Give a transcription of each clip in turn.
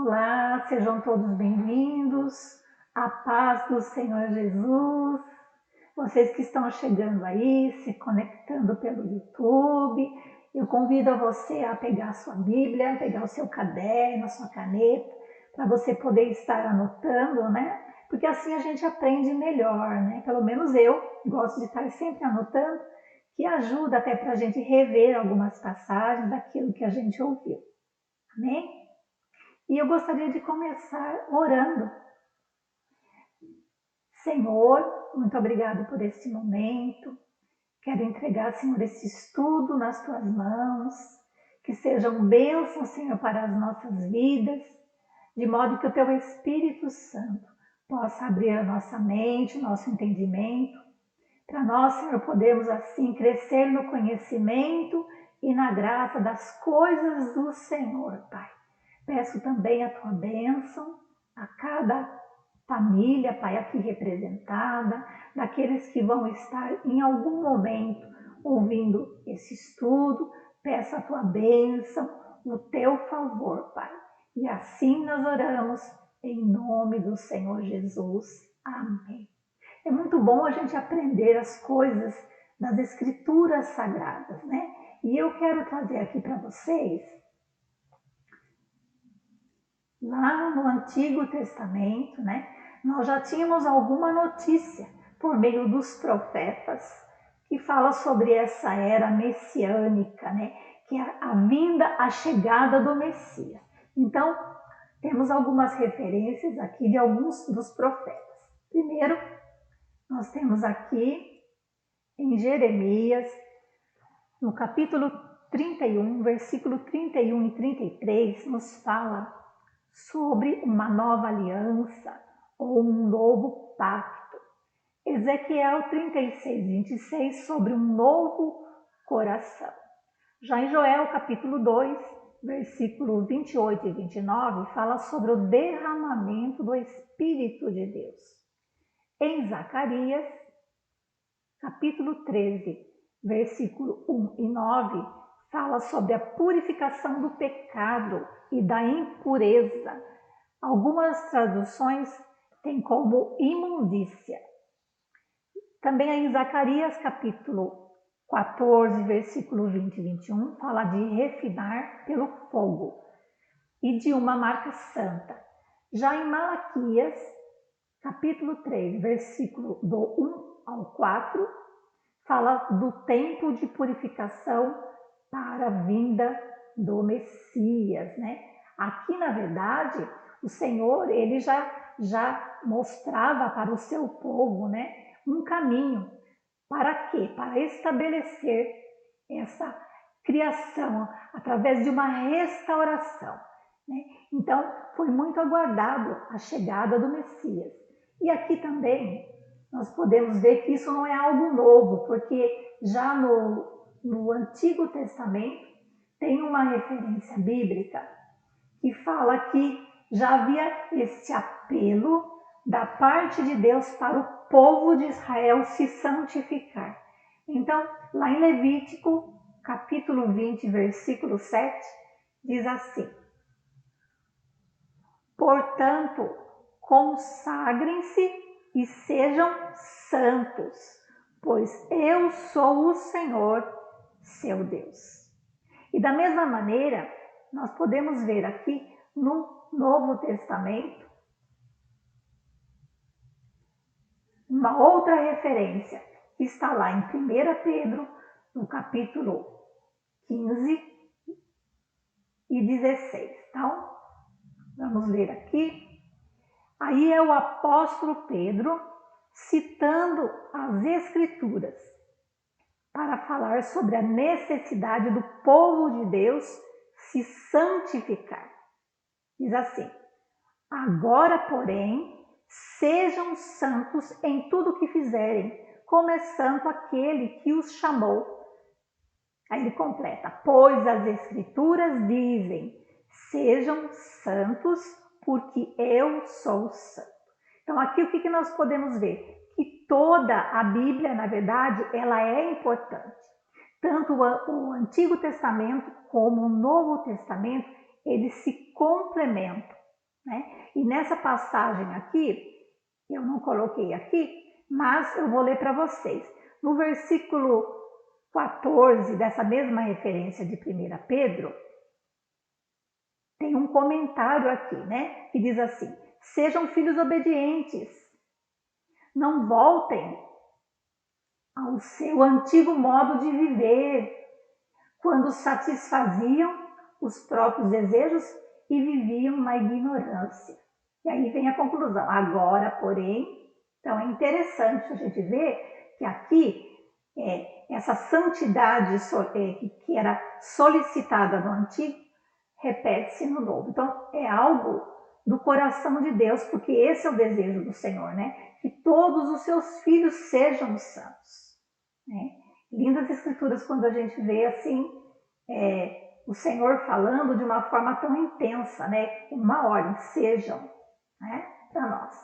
Olá, sejam todos bem-vindos. A paz do Senhor Jesus. Vocês que estão chegando aí, se conectando pelo YouTube, eu convido a você a pegar a sua Bíblia, pegar o seu caderno, a sua caneta, para você poder estar anotando, né? Porque assim a gente aprende melhor, né? Pelo menos eu gosto de estar sempre anotando, que ajuda até para a gente rever algumas passagens daquilo que a gente ouviu. Amém? E eu gostaria de começar orando. Senhor, muito obrigado por este momento. Quero entregar, Senhor, esse estudo nas tuas mãos. Que sejam bênçãos, Senhor, para as nossas vidas, de modo que o teu Espírito Santo possa abrir a nossa mente, nosso entendimento, para nós, Senhor, podermos assim crescer no conhecimento e na graça das coisas do Senhor, Pai. Peço também a tua bênção a cada família, Pai, aqui representada, daqueles que vão estar em algum momento ouvindo esse estudo. Peço a tua bênção, o teu favor, Pai. E assim nós oramos em nome do Senhor Jesus. Amém. É muito bom a gente aprender as coisas das Escrituras Sagradas, né? E eu quero trazer aqui para vocês, lá no Antigo Testamento, né? Nós já tínhamos alguma notícia por meio dos profetas que fala sobre essa era messiânica, né? Que é a vinda, a chegada do Messias. Então, temos algumas referências aqui de alguns dos profetas. Primeiro, nós temos aqui em Jeremias, no capítulo 31, versículo 31 e 33, nos fala sobre uma nova aliança ou um novo pacto. Ezequiel 36, 26, sobre um novo coração. Já em Joel capítulo 2, versículo 28 e 29, fala sobre o derramamento do Espírito de Deus. Em Zacarias capítulo 13, versículo 1 e 9, fala sobre a purificação do pecado e da impureza. Algumas traduções têm como imundícia. Também em Zacarias capítulo 14, versículo 20 e 21, fala de refinar pelo fogo e de uma marca santa. Já em Malaquias capítulo 3, versículo do 1 ao 4, fala do tempo de purificação para a vinda do Messias, né? Aqui, na verdade, o Senhor, ele já mostrava para o seu povo, né, um caminho. Para quê? Para estabelecer essa criação através de uma restauração, né? Então, foi muito aguardado a chegada do Messias. E aqui também nós podemos ver que isso não é algo novo, porque já no Antigo Testamento tem uma referência bíblica que fala que já havia esse apelo da parte de Deus para o povo de Israel se santificar. Então, lá em Levítico, capítulo 20, versículo 7, diz assim: portanto, consagrem-se e sejam santos, pois eu sou o Senhor, seu Deus. E da mesma maneira, nós podemos ver aqui no Novo Testamento uma outra referência que está lá em 1 Pedro, no capítulo 15 e 16. Então, vamos ler aqui. Aí é o apóstolo Pedro citando as Escrituras para falar sobre a necessidade do povo de Deus se santificar. Diz assim: agora, porém, sejam santos em tudo o que fizerem, como é santo aquele que os chamou. Aí ele completa: pois as Escrituras dizem, sejam santos, porque eu sou santo. Então aqui o que nós podemos ver? Que toda a Bíblia, na verdade, ela é importante. Tanto o Antigo Testamento como o Novo Testamento, eles se complementam. né? E nessa passagem aqui, eu não coloquei aqui, mas eu vou ler para vocês. No versículo 14 dessa mesma referência de 1 Pedro, tem um comentário aqui, né? Que diz assim: sejam filhos obedientes, não voltem ao seu antigo modo de viver, quando satisfaziam os próprios desejos e viviam na ignorância. E aí vem a conclusão. Agora, porém, então é interessante a gente ver que aqui essa santidade que era solicitada no antigo repete-se no novo. Então é algo do coração de Deus, porque esse é o desejo do Senhor, né? Que todos os seus filhos sejam santos, né? Lindas escrituras quando a gente vê assim o Senhor falando de uma forma tão intensa, né? Uma ordem, sejam, né? Para nós.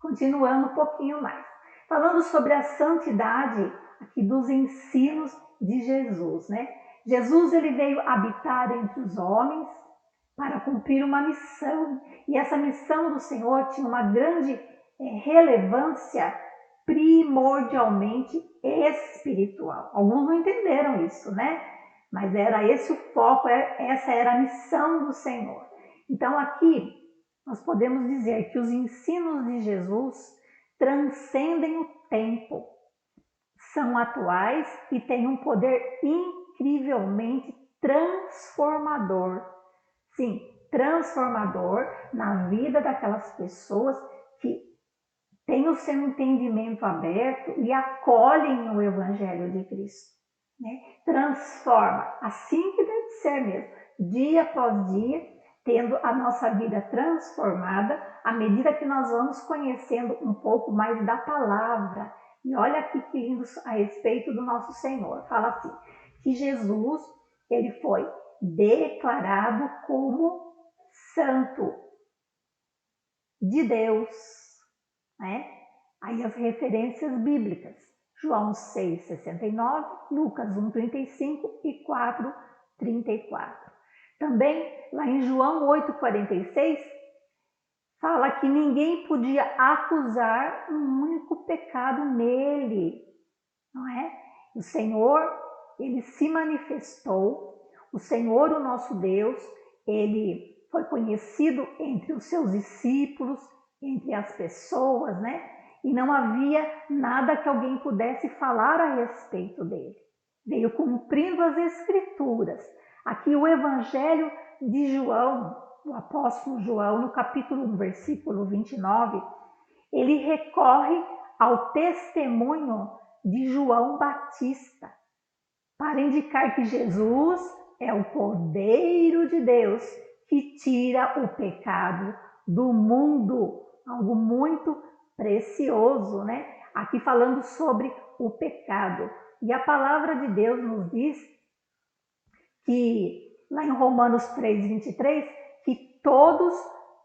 Continuando um pouquinho mais, falando sobre a santidade aqui dos ensinos de Jesus, né? Jesus ele veio habitar entre os homens para cumprir uma missão, e essa missão do Senhor tinha uma grande relevância primordialmente espiritual. Alguns não entenderam isso, né? Mas era esse o foco, essa era a missão do Senhor. Então aqui nós podemos dizer que os ensinos de Jesus transcendem o tempo, são atuais e têm um poder incrivelmente transformador. Sim, transformador na vida daquelas pessoas que têm o seu entendimento aberto e acolhem o Evangelho de Cristo, né? Transforma, assim que deve ser mesmo, dia após dia, tendo a nossa vida transformada à medida que nós vamos conhecendo um pouco mais da palavra. E olha aqui que lindo a respeito do nosso Senhor. Fala assim, que Jesus, ele foi declarado como santo de Deus, né? Aí as referências bíblicas, João 6,69, Lucas 1,35 e 4,34. Também, lá em João 8,46, fala que ninguém podia acusar um único pecado nele, não é? O Senhor, ele se manifestou, o Senhor, o nosso Deus, ele foi conhecido entre os seus discípulos, entre as pessoas, né? E não havia nada que alguém pudesse falar a respeito dele. Veio cumprindo as Escrituras. Aqui o Evangelho de João, o apóstolo João, no capítulo 1, versículo 29, ele recorre ao testemunho de João Batista para indicar que Jesus é o Cordeiro de Deus que tira o pecado do mundo, algo muito precioso, né? Aqui falando sobre o pecado. E a palavra de Deus nos diz que, lá em Romanos 3,23, que todos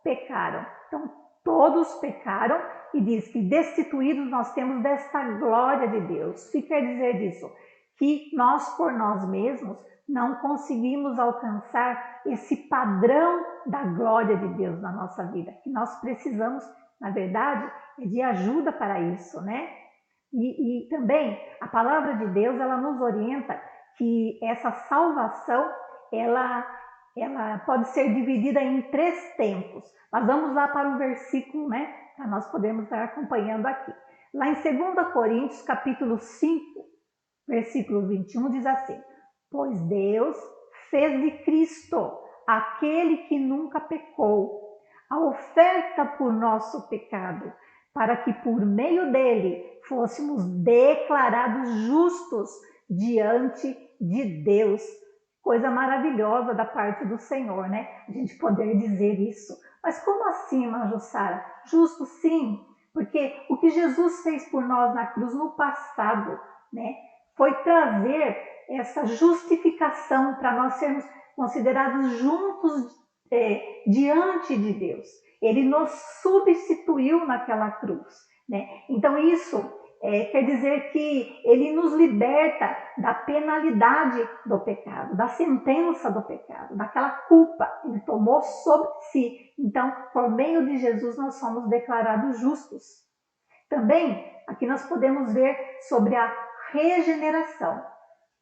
pecaram. Então, todos pecaram e diz que destituídos nós temos desta glória de Deus. O que quer dizer disso? Que nós, por nós mesmos, não conseguimos alcançar esse padrão da glória de Deus na nossa vida. Que nós precisamos, na verdade, de ajuda para isso, né? E também a palavra de Deus, ela nos orienta que essa salvação, ela pode ser dividida em 3 tempos. Nós vamos lá para o versículo, né? Para nós podermos estar acompanhando aqui. Lá em 2 Coríntios, capítulo 5, versículo 21, diz assim: pois Deus fez de Cristo, aquele que nunca pecou, a oferta por nosso pecado, para que por meio dele fôssemos declarados justos diante de Deus. Coisa maravilhosa da parte do Senhor, né? A gente poder dizer isso. Mas como assim, irmã Jussara? Justo sim, porque o que Jesus fez por nós na cruz no passado, né, foi trazer essa justificação para nós sermos considerados juntos diante de Deus. Ele nos substituiu naquela cruz, né? Então isso quer dizer que ele nos liberta da penalidade do pecado, da sentença do pecado, daquela culpa que ele tomou sobre si. Então, por meio de Jesus, nós somos declarados justos. Também, aqui nós podemos ver sobre a regeneração. O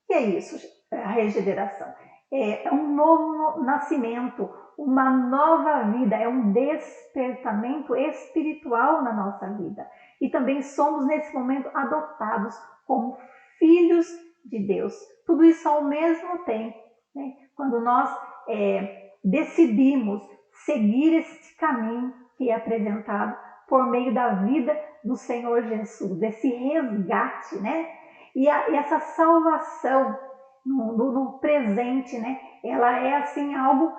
que é isso, a regeneração? É um novo nascimento, uma nova vida, é um despertamento espiritual na nossa vida. E também somos, nesse momento, adotados como filhos de Deus. Tudo isso ao mesmo tempo, né? Quando nós decidimos seguir este caminho que é apresentado por meio da vida do Senhor Jesus, esse resgate, né? E essa salvação no presente, né? Ela é assim algo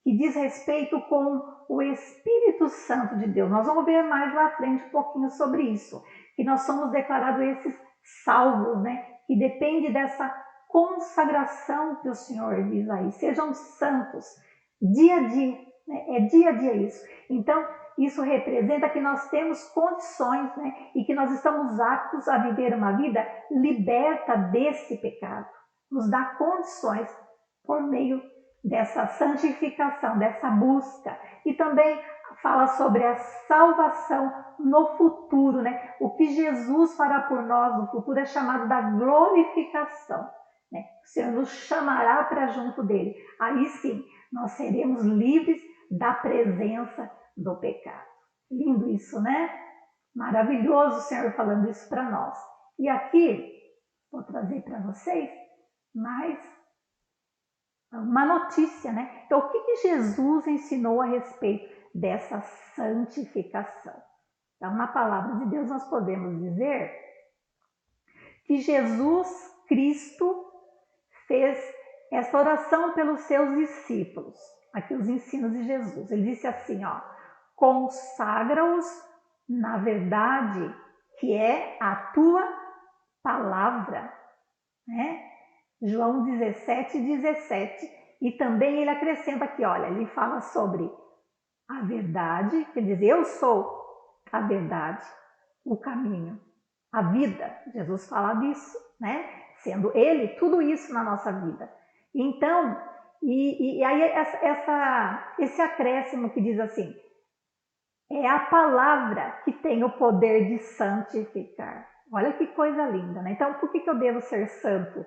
que diz respeito com o Espírito Santo de Deus. Nós vamos ver mais lá à frente um pouquinho sobre isso, que nós somos declarados esses salvos, né? Que depende dessa consagração que o Senhor diz aí. Sejam santos, dia a dia, né? É dia a dia isso. Então, isso representa que nós temos condições, né? E que nós estamos aptos a viver uma vida liberta desse pecado. Nos dá condições por meio dessa santificação, dessa busca. E também fala sobre a salvação no futuro, né? O que Jesus fará por nós no futuro é chamado da glorificação, né? O Senhor nos chamará para junto dele. Aí sim, nós seremos livres da presença do pecado. Lindo isso, né? Maravilhoso o Senhor falando isso para nós. E aqui, vou trazer para vocês mais uma notícia, né? Então, o que Jesus ensinou a respeito dessa santificação? Então, na palavra de Deus, nós podemos dizer que Jesus Cristo fez essa oração pelos seus discípulos. Aqui os ensinos de Jesus. Ele disse assim, ó: consagra-os na verdade que é a tua palavra, né? João 17:17. E também ele acrescenta aqui, olha, ele fala sobre a verdade, ele diz, eu sou a verdade, o caminho, a vida. Jesus fala disso, né? Sendo ele tudo isso na nossa vida. Então, e aí esse acréscimo que diz assim, é a palavra que tem o poder de santificar. Olha que coisa linda, né? Então, por que eu devo ser santo?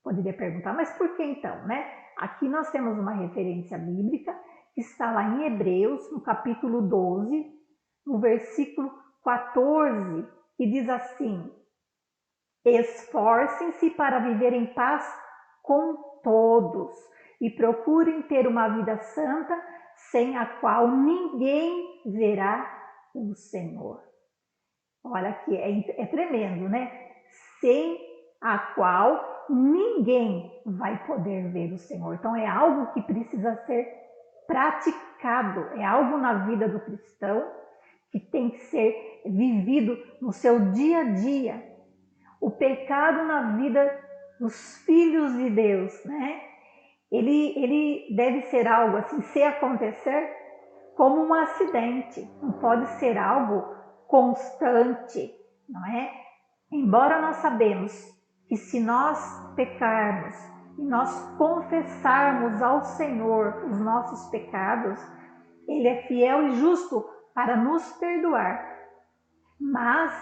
Poderia perguntar, mas por que então, né? Aqui nós temos uma referência bíblica que está lá em Hebreus, no capítulo 12, no versículo 14, que diz assim: esforcem-se para viver em paz com todos e procurem ter uma vida santa, sem a qual ninguém verá o Senhor. Olha aqui, é tremendo, né? Sem a qual ninguém vai poder ver o Senhor. Então é algo que precisa ser praticado, é algo na vida do cristão que tem que ser vivido no seu dia a dia. O pecado na vida dos filhos de Deus, né? Ele deve ser algo assim, se acontecer, como um acidente, não pode ser algo constante, não é? Embora nós sabemos que se nós pecarmos e nós confessarmos ao Senhor os nossos pecados, Ele é fiel e justo para nos perdoar. Mas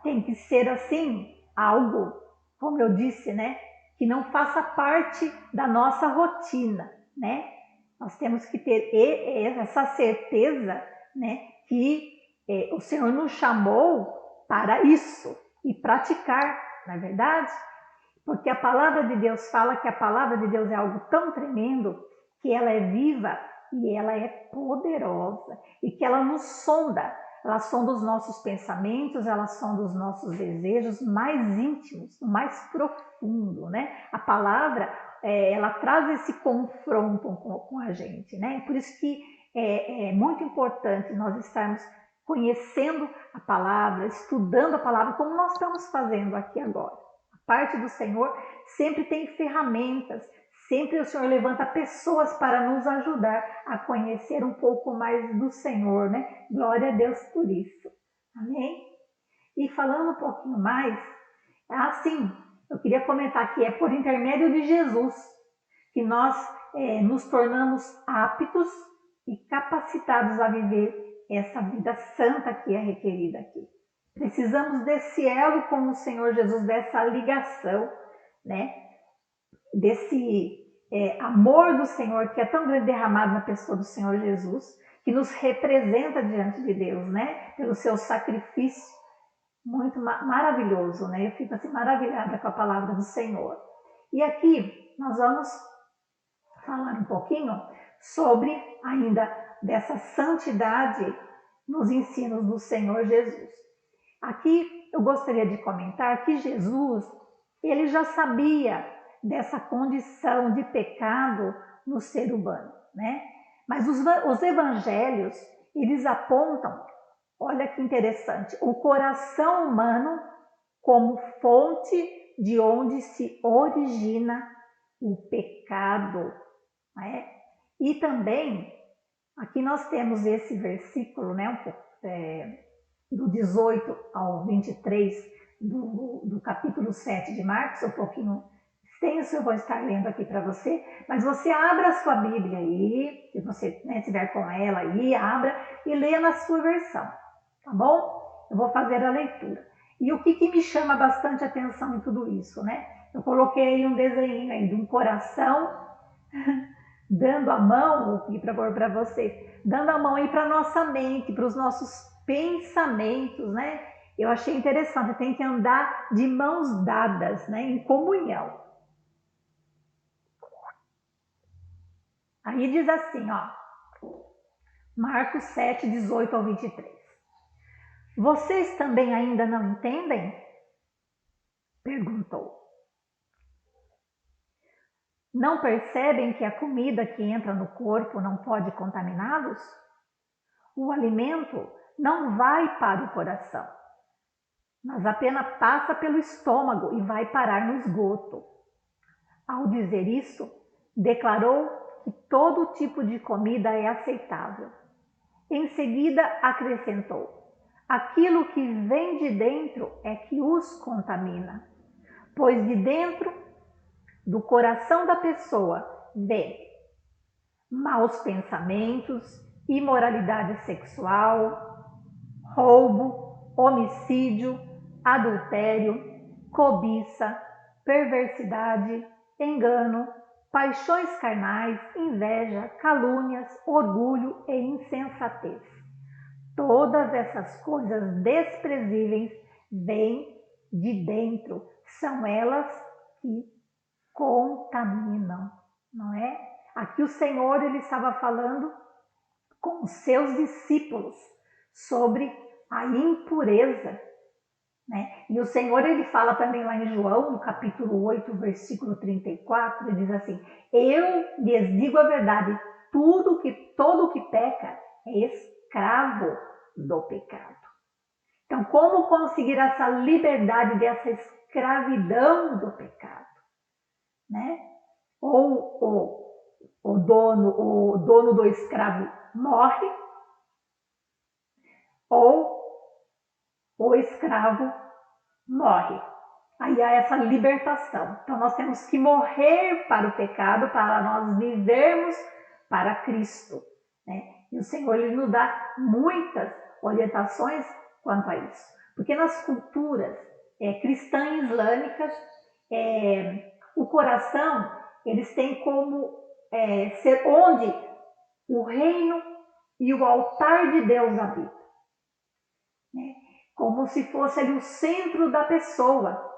tem que ser assim, algo, como eu disse, né? Que não faça parte da nossa rotina, né? Nós temos que ter essa certeza, né? Que o Senhor nos chamou para isso e praticar, não é verdade? Porque a palavra de Deus fala que a palavra de Deus é algo tão tremendo que ela é viva e ela é poderosa e que ela nos sonda. Ela sonda os nossos pensamentos, ela sonda os nossos desejos mais íntimos, mais profundo, né? A palavra, ela traz esse confronto com a gente, né? Por isso que é muito importante nós estarmos conhecendo a palavra, estudando a palavra, como nós estamos fazendo aqui agora. A parte do Senhor sempre tem ferramentas, sempre o Senhor levanta pessoas para nos ajudar a conhecer um pouco mais do Senhor, né? Glória a Deus por isso. Amém? E falando um pouquinho mais, assim, eu queria comentar que é por intermédio de Jesus que nós nos tornamos aptos e capacitados a viver essa vida santa que é requerida aqui. Precisamos desse elo com o Senhor Jesus, dessa ligação, né? Desse amor do Senhor que é tão grande derramado na pessoa do Senhor Jesus, que nos representa diante de Deus, né? Pelo seu sacrifício muito maravilhoso, né? Eu fico assim maravilhada com a palavra do Senhor. E aqui nós vamos falar um pouquinho sobre ainda dessa santidade nos ensinos do Senhor Jesus. Aqui eu gostaria de comentar que Jesus, ele já sabia dessa condição de pecado no ser humano, né? Mas os evangelhos, eles apontam, olha que interessante, o coração humano como fonte de onde se origina o pecado, né? E também, aqui nós temos esse versículo, né, do 18 ao 23 do capítulo 7 de Marcos, um pouquinho extenso, eu vou estar lendo aqui para você, mas você abra a sua Bíblia aí, se você estiver com ela aí, abra e leia na sua versão, tá bom? Eu vou fazer a leitura. E o que me chama bastante atenção em tudo isso, né? Eu coloquei um desenho aí de um coração dando a mão, vou pedir para vocês, dando a mão aí para nossa mente, para os nossos pensamentos, né? Eu achei interessante, tem que andar de mãos dadas, né? Em comunhão. Aí diz assim, ó, Marcos 7, 18 ao 23. Vocês também ainda não entendem? Perguntou. Não percebem que a comida que entra no corpo não pode contaminá-los? O alimento não vai para o coração, mas apenas passa pelo estômago e vai parar no esgoto. Ao dizer isso, declarou que todo tipo de comida é aceitável. Em seguida, acrescentou: aquilo que vem de dentro é que os contamina, pois de dentro do coração da pessoa vem maus pensamentos, imoralidade sexual, roubo, homicídio, adultério, cobiça, perversidade, engano, paixões carnais, inveja, calúnias, orgulho e insensatez. Todas essas coisas desprezíveis vêm de dentro, são elas que contaminam, não é? Aqui o Senhor, ele estava falando com os seus discípulos sobre a impureza, né? E o Senhor, ele fala também lá em João, no capítulo 8, versículo 34, ele diz assim: eu lhes digo a verdade, todo que peca é escravo do pecado. Então, como conseguir essa liberdade dessa escravidão do pecado, né? Ou o dono do escravo morre, ou o escravo morre. Aí há essa libertação. Então nós temos que morrer para o pecado para nós vivermos para Cristo, né? E o Senhor, ele nos dá muitas orientações quanto a isso. Porque nas culturas cristãs islâmicas, o coração, eles têm como ser onde o reino e o altar de Deus habitam, né? Como se fosse ali o centro da pessoa,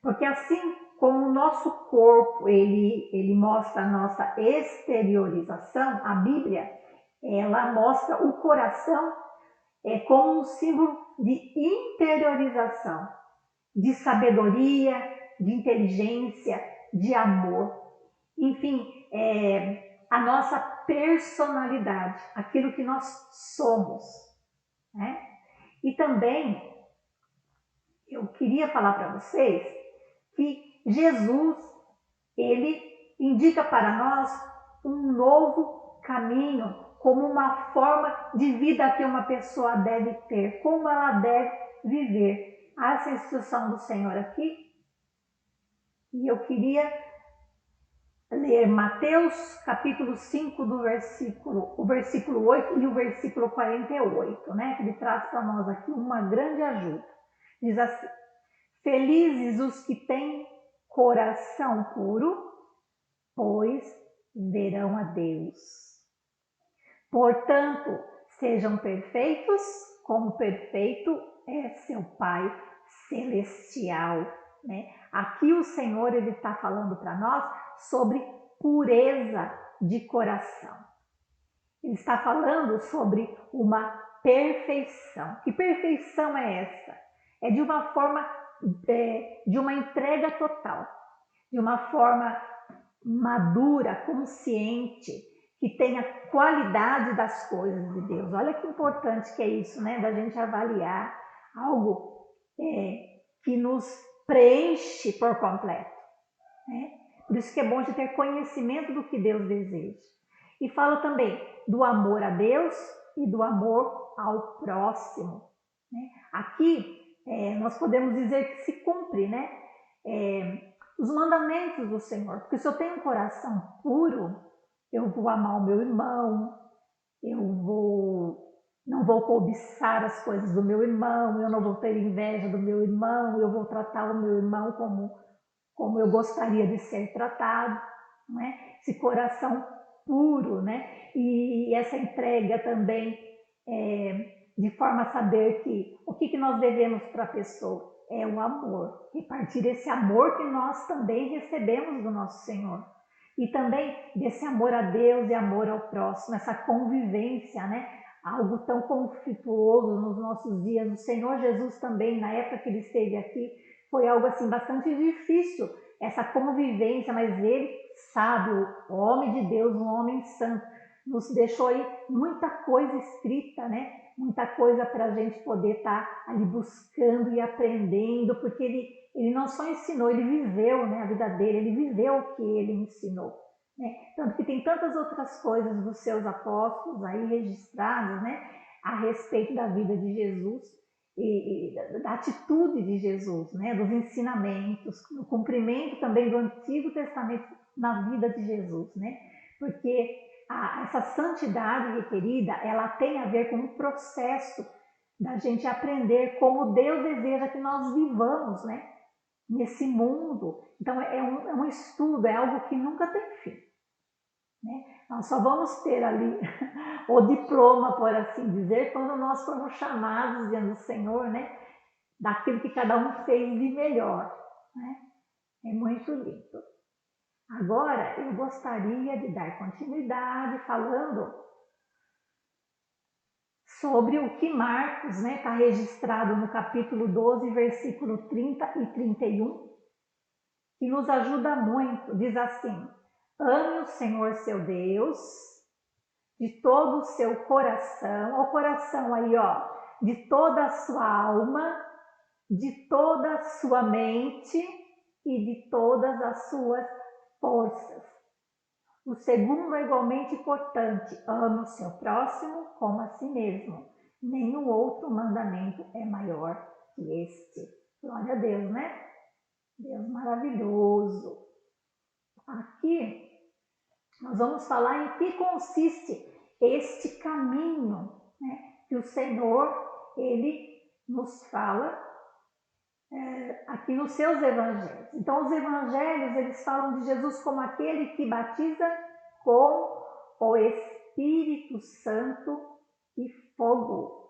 porque assim como o nosso corpo ele mostra a nossa exteriorização, a Bíblia ela mostra o coração como um símbolo de interiorização, de sabedoria, de inteligência, de amor, enfim, a nossa personalidade, aquilo que nós somos, né? E também eu queria falar para vocês que Jesus, ele indica para nós um novo caminho, como uma forma de vida que uma pessoa deve ter, como ela deve viver. há essa instrução do Senhor aqui, e eu queria ler Mateus capítulo 5, o versículo 8 e o versículo 48, né? Que ele traz para nós aqui uma grande ajuda. Diz assim: felizes os que têm coração puro, pois verão a Deus. Portanto, sejam perfeitos, como perfeito é seu Pai Celestial. Né? Aqui o Senhor está falando para nós sobre pureza de coração. Ele está falando sobre uma perfeição. Que perfeição é essa? É de uma forma, de uma entrega total, de uma forma madura, consciente, que tenha qualidade das coisas de Deus. Olha que importante que é isso, né? Da gente avaliar algo que nos preenche por completo. Né? Por isso que é bom de ter conhecimento do que Deus deseja. E fala também do amor a Deus e do amor ao próximo. Né? Aqui nós podemos dizer que se cumpre, né? Os mandamentos do Senhor. Porque se eu tenho um coração puro, eu vou amar o meu irmão, não vou cobiçar as coisas do meu irmão, eu não vou ter inveja do meu irmão, eu vou tratar o meu irmão como eu gostaria de ser tratado, né? Esse coração puro, né? E essa entrega também, de forma a saber que o que nós devemos para a pessoa é o amor, repartir esse amor que nós também recebemos do nosso Senhor. E também desse amor a Deus e amor ao próximo, essa convivência, né? Algo tão conflituoso nos nossos dias. O Senhor Jesus também, na época que ele esteve aqui, foi algo assim bastante difícil, essa convivência, mas ele, sábio, homem de Deus, um homem santo, nos deixou aí muita coisa escrita, né? Muita coisa para a gente poder estar ali buscando e aprendendo, porque ele não só ensinou, ele viveu, né, a vida dele, ele viveu o que ele ensinou. Né? Tanto que tem tantas outras coisas dos seus apóstolos aí registradas, né, a respeito da vida de Jesus e da atitude de Jesus, né, dos ensinamentos, do cumprimento também do Antigo Testamento na vida de Jesus, né? Porque essa santidade requerida, ela tem a ver com o processo da gente aprender como Deus deseja que nós vivamos, né? Nesse mundo. Então é um estudo, é algo que nunca tem fim. Né? Nós só vamos ter ali o diploma, por assim dizer, quando nós formos chamados diante do Senhor, né? Daquilo que cada um fez de melhor. Né? É muito lindo. Agora eu gostaria de dar continuidade falando sobre o que Marcos está registrado no capítulo 12, versículo 30 e 31, que nos ajuda muito. Diz assim: ame o Senhor seu Deus de todo o seu coração, o coração aí, ó, de toda a sua alma, de toda a sua mente e de todas as suas forças. O segundo é igualmente importante: ame o seu próximo como a si mesmo. Nenhum outro mandamento é maior que este. Glória a Deus, né? Deus maravilhoso. Aqui nós vamos falar em que consiste este caminho, né? Que o Senhor, ele nos fala aqui nos seus evangelhos. Então, os evangelhos, eles falam de Jesus como aquele que batiza com o Espírito Santo e fogo.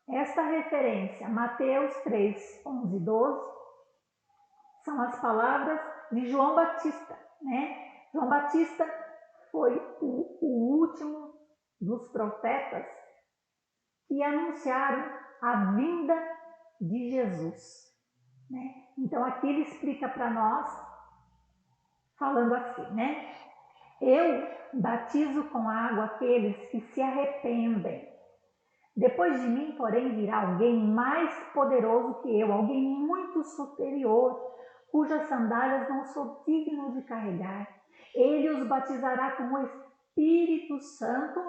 Esta referência, Mateus 3, 11 e 12, são as palavras de João Batista, né? João Batista foi o último dos profetas que anunciaram a vinda de Jesus. Né? Então aqui ele explica para nós, falando assim, né? Eu batizo com água aqueles que se arrependem. Depois de mim, porém, virá alguém mais poderoso que eu, alguém muito superior, cujas sandálias não sou digno de carregar. Ele os batizará com o Espírito Santo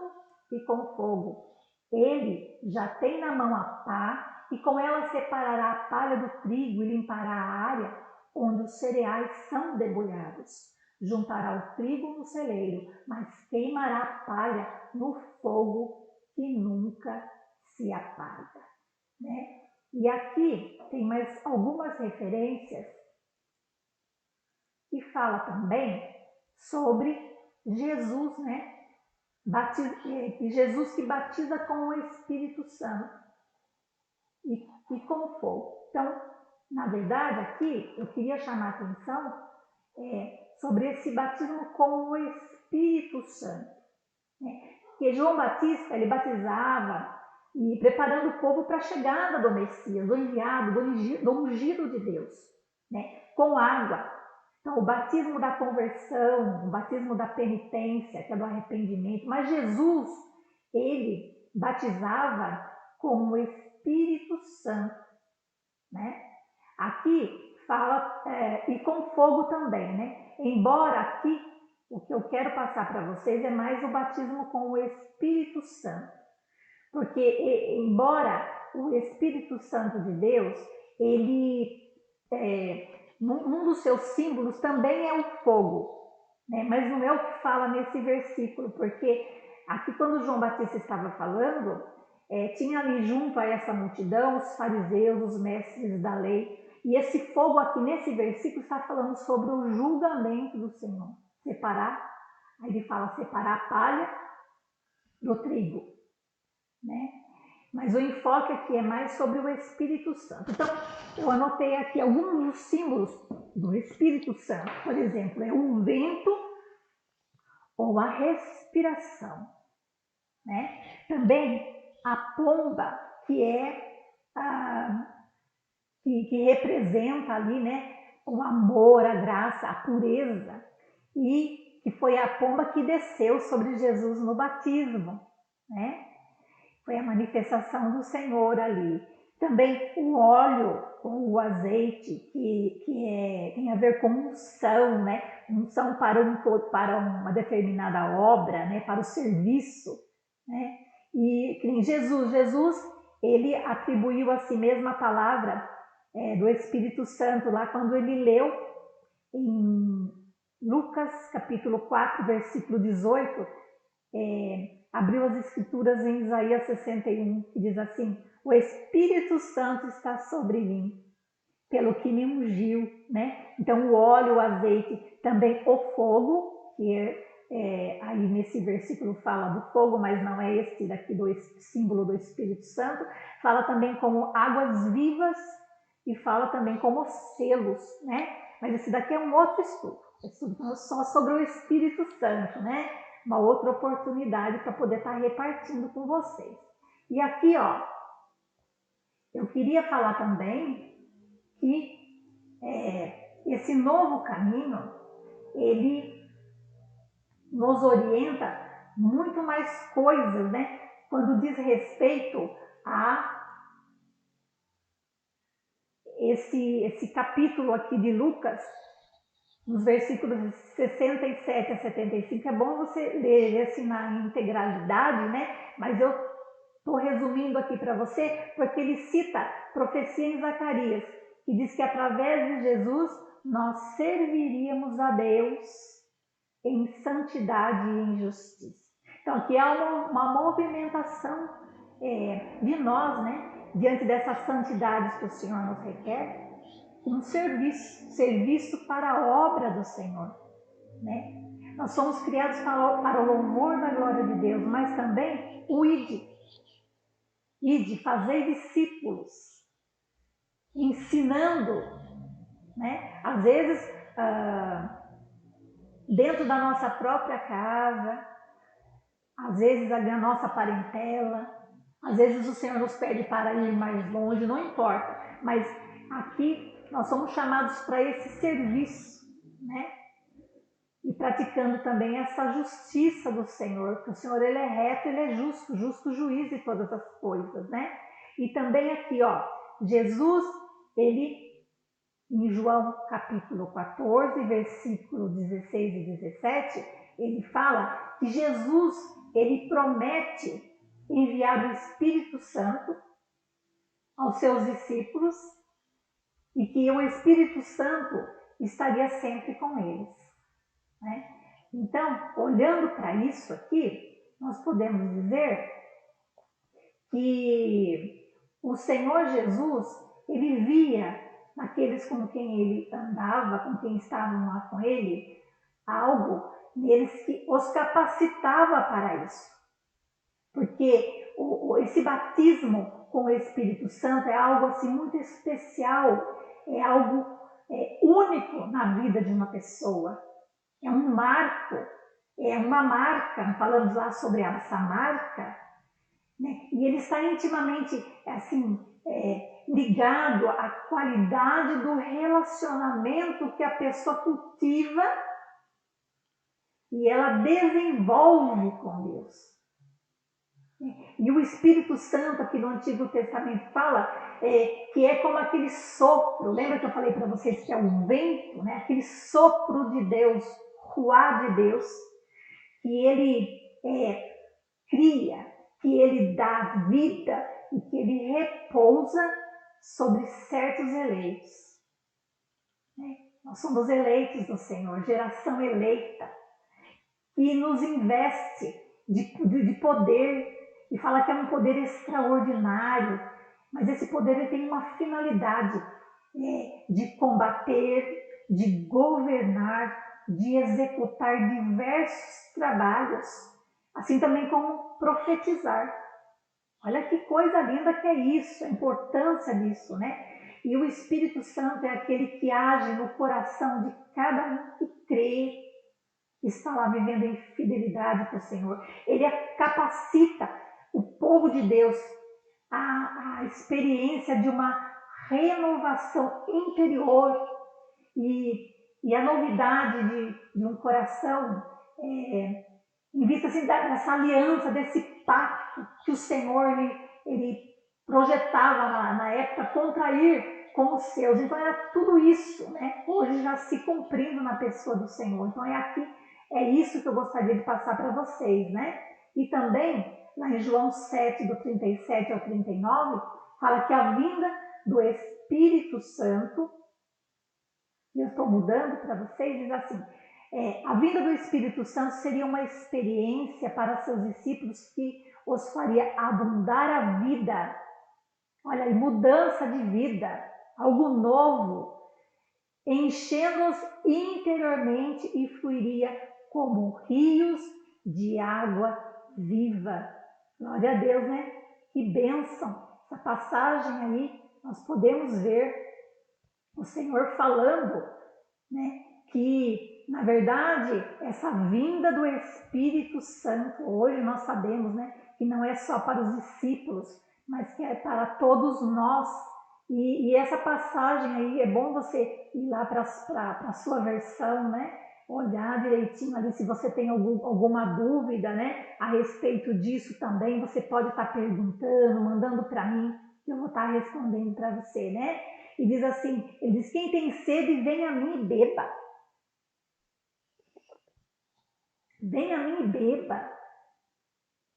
e com fogo. Ele já tem na mão a pá e com ela separará a palha do trigo e limpará a área onde os cereais são debulhados. Juntará o trigo no celeiro, mas queimará a palha no fogo que nunca se apaga. Né? E aqui tem mais algumas referências que fala também sobre Jesus, né? Jesus que batiza com o Espírito Santo e com fogo. Então, na verdade, aqui eu queria chamar a atenção sobre esse batismo com o Espírito Santo. Né? Que João Batista, ele batizava e preparando o povo para a chegada do Messias, do enviado, do ungido de Deus, né? Com água. Então, o batismo da conversão, o batismo da penitência, que é do arrependimento. Mas Jesus, ele batizava com o Espírito Santo, né? Aqui fala, e com fogo também, né? Embora aqui, o que eu quero passar para vocês é mais o batismo com o Espírito Santo. Porque, embora o Espírito Santo de Deus, ele, um dos seus símbolos também é o fogo, né? Mas não é o que fala nesse versículo, porque aqui quando João Batista estava falando, tinha ali junto a essa multidão os fariseus, os mestres da lei, e esse fogo aqui nesse versículo está falando sobre o julgamento do Senhor. Separar, aí ele fala separar a palha do trigo, né? Mas o enfoque aqui é mais sobre o Espírito Santo. Então, eu anotei aqui alguns dos símbolos do Espírito Santo. Por exemplo, é o vento ou a respiração, né? Também a pomba, que é que representa ali, né, o amor, a graça, a pureza, e que foi a pomba que desceu sobre Jesus no batismo, né? Foi a manifestação do Senhor ali. Também o óleo, o azeite, que tem a ver com unção, né? Unção para uma determinada obra, né? Para o serviço, né? E Jesus, ele atribuiu a si mesmo a palavra do Espírito Santo lá quando ele leu em Lucas capítulo 4, versículo 18, abriu as escrituras em Isaías 61, que diz assim: o Espírito Santo está sobre mim, pelo que me ungiu, né? Então o óleo, o azeite, também o fogo, que aí nesse versículo fala do fogo, mas não é esse daqui do símbolo do Espírito Santo, fala também como águas vivas e fala também como selos, né? Mas esse daqui é um outro estudo, só sobre o Espírito Santo, né? Uma outra oportunidade para poder estar repartindo com vocês. E aqui, ó, eu queria falar também que esse novo caminho, ele nos orienta muito mais coisas, né? Quando diz respeito a esse capítulo aqui de Lucas, nos versículos 67 a 75, é bom você ler assim na integralidade, né? Mas eu estou resumindo aqui para você, porque ele cita profecia em Zacarias, que diz que através de Jesus nós serviríamos a Deus em santidade e em justiça. Então aqui há uma movimentação de nós, né? Diante dessas santidades que o Senhor nos requer, um serviço para a obra do Senhor, né? Nós somos criados para o louvor da glória de Deus, mas também o ide, fazer discípulos, ensinando, né? Às vezes dentro da nossa própria casa, às vezes ali a nossa parentela, às vezes o Senhor nos pede para ir mais longe, não importa, mas aqui nós somos chamados para esse serviço, né? E praticando também essa justiça do Senhor, porque o Senhor ele é reto, ele é justo juiz de todas as coisas, né? E também aqui, ó, Jesus, ele, em João capítulo 14, versículo 16 e 17, ele fala que Jesus, ele promete enviar o Espírito Santo aos seus discípulos e que o Espírito Santo estaria sempre com eles, né? Então, olhando para isso aqui, nós podemos dizer que o Senhor Jesus, ele via naqueles com quem ele andava, com quem estavam lá com ele, algo neles que os capacitava para isso. Porque esse batismo com o Espírito Santo é algo assim muito especial, é algo único na vida de uma pessoa. É um marco, é uma marca, falamos lá sobre essa marca, né? E ele está intimamente assim, ligado à qualidade do relacionamento que a pessoa cultiva e ela desenvolve com Deus. E o Espírito Santo aqui no Antigo Testamento fala que é como aquele sopro. Lembra que eu falei para vocês que é o vento, né? Aquele sopro de Deus, ruá de Deus, que ele cria, que ele dá vida e que ele repousa sobre certos eleitos. Nós somos eleitos do Senhor, geração eleita, que nos investe de poder, e fala que é um poder extraordinário, mas esse poder ele tem uma finalidade de combater, de governar, de executar diversos trabalhos, assim também como profetizar. Olha que coisa linda que é isso, a importância disso, né? E o Espírito Santo é aquele que age no coração de cada um que crê, que está lá vivendo em fidelidade para o Senhor. Ele capacita o povo de Deus à experiência de uma renovação interior e a novidade de um coração em vista assim, dessa aliança, desse pacto que o Senhor ele projetava na época contrair com os seus. Então era tudo isso, né? Hoje já se cumprindo na pessoa do Senhor. Então é isso que eu gostaria de passar para vocês, né? E também, lá em João 7, do 37 ao 39, fala que a vinda do Espírito Santo, e eu estou mudando para vocês, diz assim, a vinda do Espírito Santo seria uma experiência para seus discípulos que os faria abundar a vida. Olha aí, mudança de vida, algo novo, enchendo-os interiormente e fluiria como rios de água viva. Glória a Deus, né? Que bênção! Essa passagem aí, nós podemos ver o Senhor falando, né? Que, na verdade, essa vinda do Espírito Santo, hoje nós sabemos, né? Que não é só para os discípulos, mas que é para todos nós. E essa passagem aí, é bom você ir lá para a sua versão, né? Olhar direitinho ali se você tem alguma dúvida, né? A respeito disso também, você pode estar perguntando, mandando para mim, que eu vou estar respondendo para você, né? E diz assim, ele diz, quem tem sede, vem a mim e beba. Vem a mim e beba.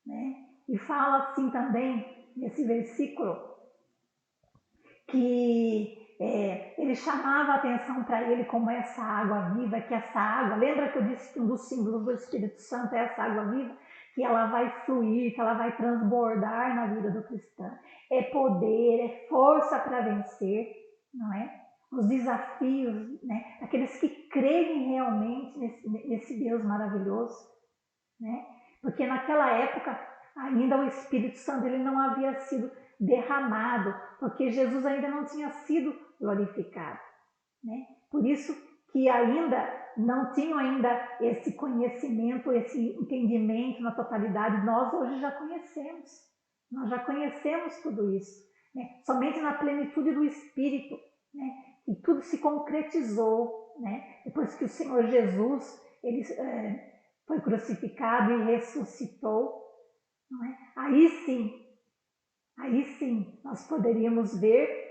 Né? E fala assim também, nesse versículo, que ele chamava a atenção para ele como essa água viva, que essa água, lembra que eu disse que um dos símbolos do Espírito Santo é essa água viva? Que ela vai fluir, que ela vai transbordar na vida do cristão. É poder, é força para vencer, não é? Os desafios, né? Aqueles que creem realmente nesse Deus maravilhoso, né? Porque naquela época ainda o Espírito Santo ele não havia sido derramado, porque Jesus ainda não tinha sido glorificado, né? Por isso que ainda não tinham ainda esse conhecimento, esse entendimento na totalidade. Nós hoje já conhecemos, nós já conhecemos tudo isso, né? Somente na plenitude do Espírito, né? E tudo se concretizou, né? Depois que o Senhor Jesus ele foi crucificado e ressuscitou, não é? Aí sim, nós poderíamos ver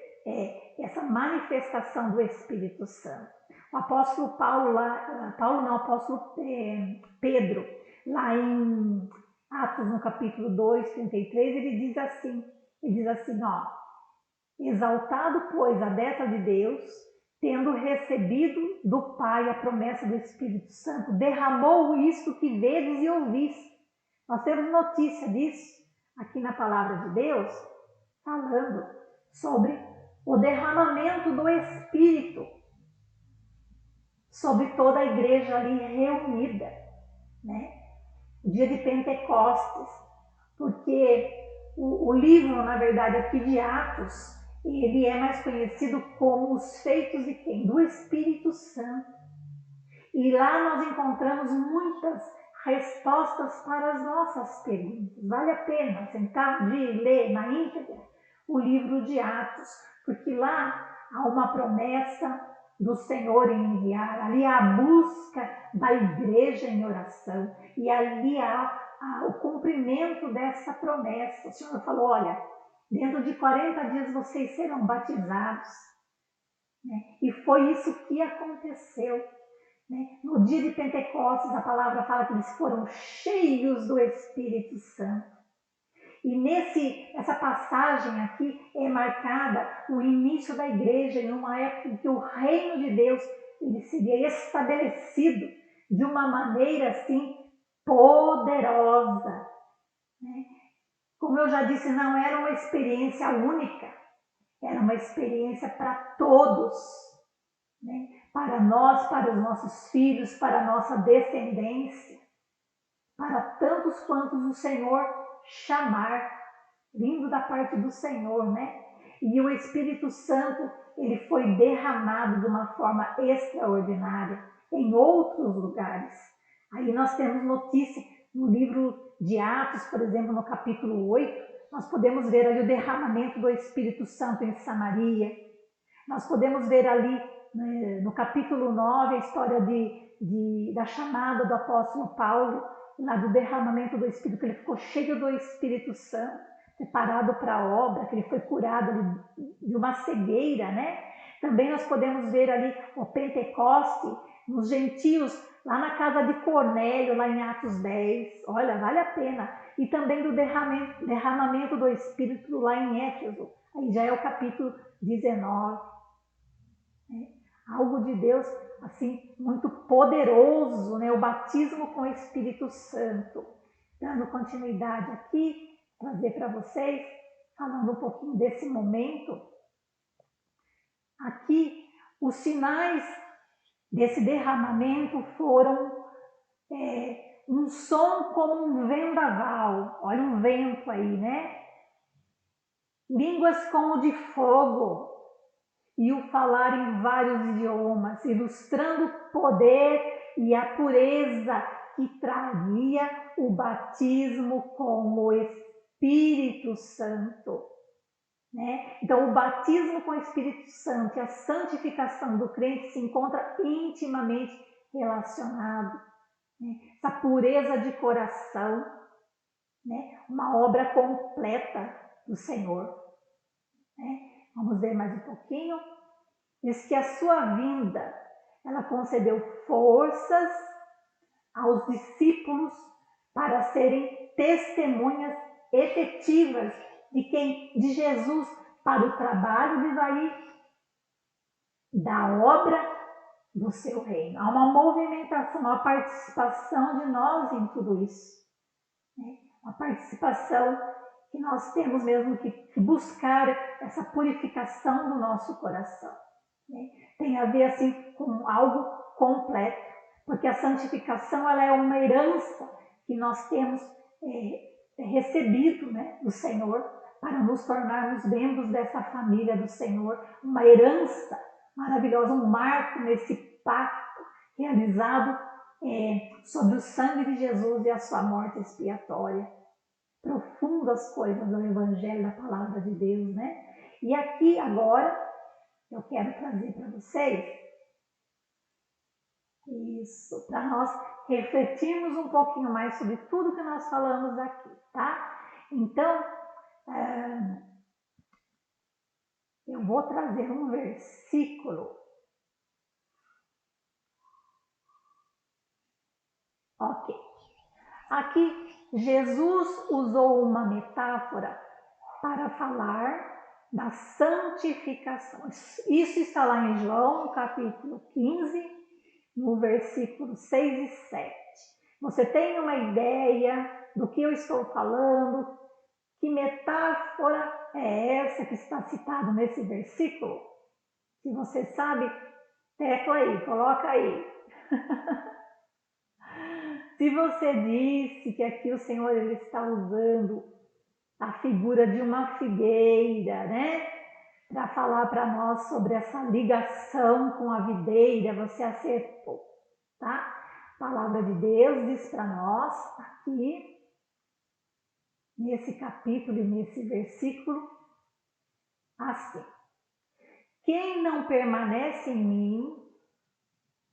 essa manifestação do Espírito Santo. O apóstolo o apóstolo Pedro, lá em Atos, no capítulo 2, 33, ele diz assim, ó, Exaltado, pois, a destra de Deus, tendo recebido do Pai a promessa do Espírito Santo, derramou isto que vedes e ouvis. Nós temos notícia disso aqui na palavra de Deus, falando sobre o derramamento do Espírito sobre toda a igreja ali reunida, né? O dia de Pentecostes, porque o livro, na verdade, aqui de Atos, ele é mais conhecido como os feitos de quem? Do Espírito Santo. E lá nós encontramos muitas respostas para as nossas perguntas. Vale a pena sentar um dia e ler na íntegra o livro de Atos, porque lá há uma promessa do Senhor em enviar, ali há a busca da igreja em oração, e ali há o cumprimento dessa promessa. O Senhor falou, olha, dentro de 40 dias vocês serão batizados, né? E foi isso que aconteceu. No dia de Pentecostes, a palavra fala que eles foram cheios do Espírito Santo. E essa passagem aqui é marcada o início da igreja em uma época em que o reino de Deus ele seria estabelecido de uma maneira assim poderosa. Como eu já disse, não era uma experiência única, era uma experiência para todos. Para nós, para os nossos filhos, para a nossa descendência, para tantos quantos o Senhor chamar, vindo da parte do Senhor, né? E o Espírito Santo, ele foi derramado de uma forma extraordinária em outros lugares. Aí nós temos notícia no livro de Atos, por exemplo, no capítulo 8, nós podemos ver ali o derramamento do Espírito Santo em Samaria. Nós podemos ver ali no capítulo 9 a história da chamada do apóstolo Paulo, lá do derramamento do Espírito, que ele ficou cheio do Espírito Santo, preparado para a obra, que ele foi curado de uma cegueira, né? Também nós podemos ver ali o Pentecoste nos gentios, lá na casa de Cornélio, lá em Atos 10. Olha, vale a pena. E também do derramamento do Espírito lá em Éfeso. Aí já é o capítulo 19. Algo de Deus, assim, muito poderoso, né? O batismo com o Espírito Santo. Dando continuidade aqui, trazer para vocês, falando um pouquinho desse momento. Aqui, os sinais desse derramamento foram um som como um vendaval. Olha o vento aí, né? Línguas como de fogo e o falar em vários idiomas, ilustrando o poder e a pureza que traria o batismo com o Espírito Santo. Né? Então, o batismo com o Espírito Santo e a santificação do crente se encontra intimamente relacionado. Né? Essa pureza de coração, né? Uma obra completa do Senhor. Né? Vamos ver mais um pouquinho. Diz que a sua vinda, ela concedeu forças aos discípulos para serem testemunhas efetivas de Jesus para o trabalho de daí da obra do seu reino. Há uma movimentação, uma participação de nós em tudo isso. Né? Uma participação que nós temos mesmo que buscar essa purificação do nosso coração. Né? Tem a ver assim com algo completo, porque a santificação ela é uma herança que nós temos recebido, né, do Senhor, para nos tornarmos membros dessa família do Senhor, uma herança maravilhosa, um marco nesse pacto realizado sobre o sangue de Jesus e a sua morte expiatória. Profundas coisas do Evangelho, da Palavra de Deus, né? E aqui agora eu quero trazer para vocês isso, para nós refletirmos um pouquinho mais sobre tudo que nós falamos aqui, tá? Então, eu vou trazer um versículo. Ok. Aqui, Jesus usou uma metáfora para falar da santificação. Isso está lá em João, no capítulo 15, no versículo 6 e 7. Você tem uma ideia do que eu estou falando? Que metáfora é essa que está citada nesse versículo? Se você sabe, tecla aí, coloca aí. Se você disse que aqui o Senhor ele está usando a figura de uma figueira, né? Para falar para nós sobre essa ligação com a videira, você acertou, tá? A palavra de Deus diz para nós aqui, nesse capítulo e nesse versículo, assim: quem não permanece em mim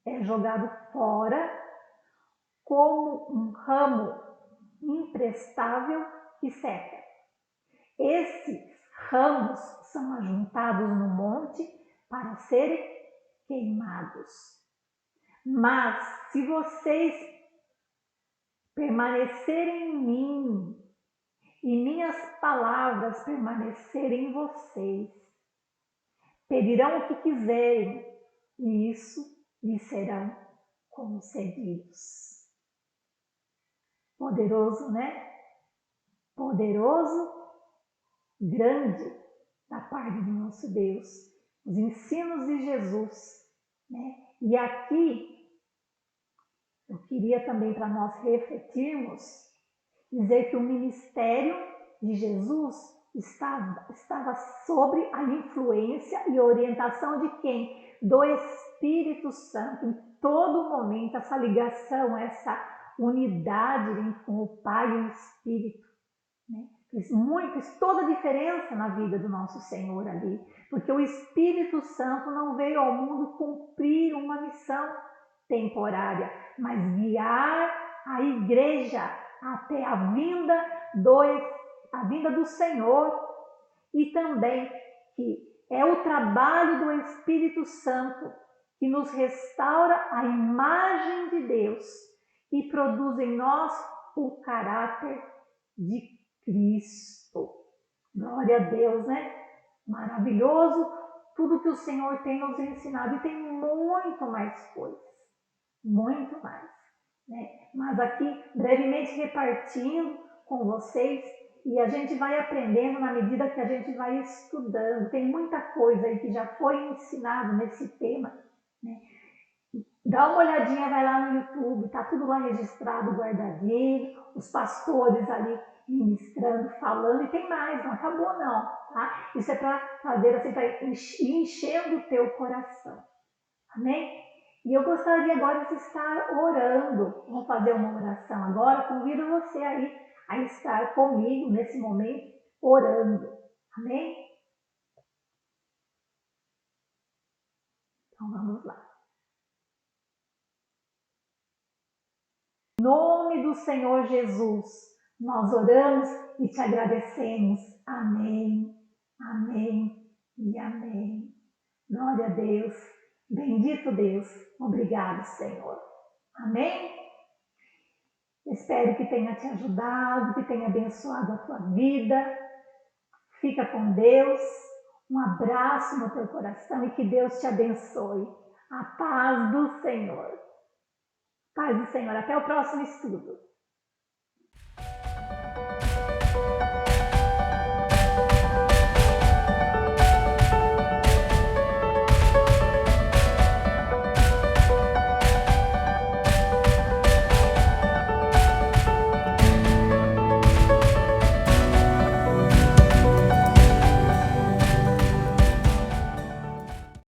é jogado fora como um ramo imprestável que seca. Esses ramos são ajuntados no monte para serem queimados. Mas se vocês permanecerem em mim e minhas palavras permanecerem em vocês, pedirão o que quiserem e isso lhes serão concedidos. Poderoso, né? Poderoso, grande da parte do nosso Deus. Os ensinos de Jesus, né? E aqui eu queria também para nós refletirmos, dizer que o ministério de Jesus estava sobre a influência e orientação de quem? Do Espírito Santo. Em todo momento, essa ligação, essa unidade com o Pai e o Espírito, né? Fez toda a diferença na vida do nosso Senhor ali, porque o Espírito Santo não veio ao mundo cumprir uma missão temporária, mas guiar a igreja até a vinda do Senhor, e também que é o trabalho do Espírito Santo que nos restaura a imagem de Deus e produz em nós o caráter de Cristo. Glória a Deus, né? Maravilhoso tudo que o Senhor tem nos ensinado, e tem muito mais coisas, muito mais, né? Mas aqui, brevemente repartindo com vocês, e a gente vai aprendendo na medida que a gente vai estudando. Tem muita coisa aí que já foi ensinado nesse tema, né? Dá uma olhadinha, vai lá no YouTube, tá tudo lá registrado, guardadinho, os pastores ali ministrando, falando, e tem mais, não acabou não, tá? Isso é para fazer assim, para enchendo o teu coração, amém? E eu gostaria agora de estar orando. Vamos fazer uma oração agora. Convido você aí a estar comigo nesse momento orando, amém? Então vamos lá. Em nome do Senhor Jesus, nós oramos e te agradecemos. Amém, amém e amém. Glória a Deus. Bendito Deus. Obrigado, Senhor. Amém? Espero que tenha te ajudado, que tenha abençoado a tua vida. Fica com Deus. Um abraço no teu coração e que Deus te abençoe. A paz do Senhor. Paz do Senhor. Até o próximo estudo.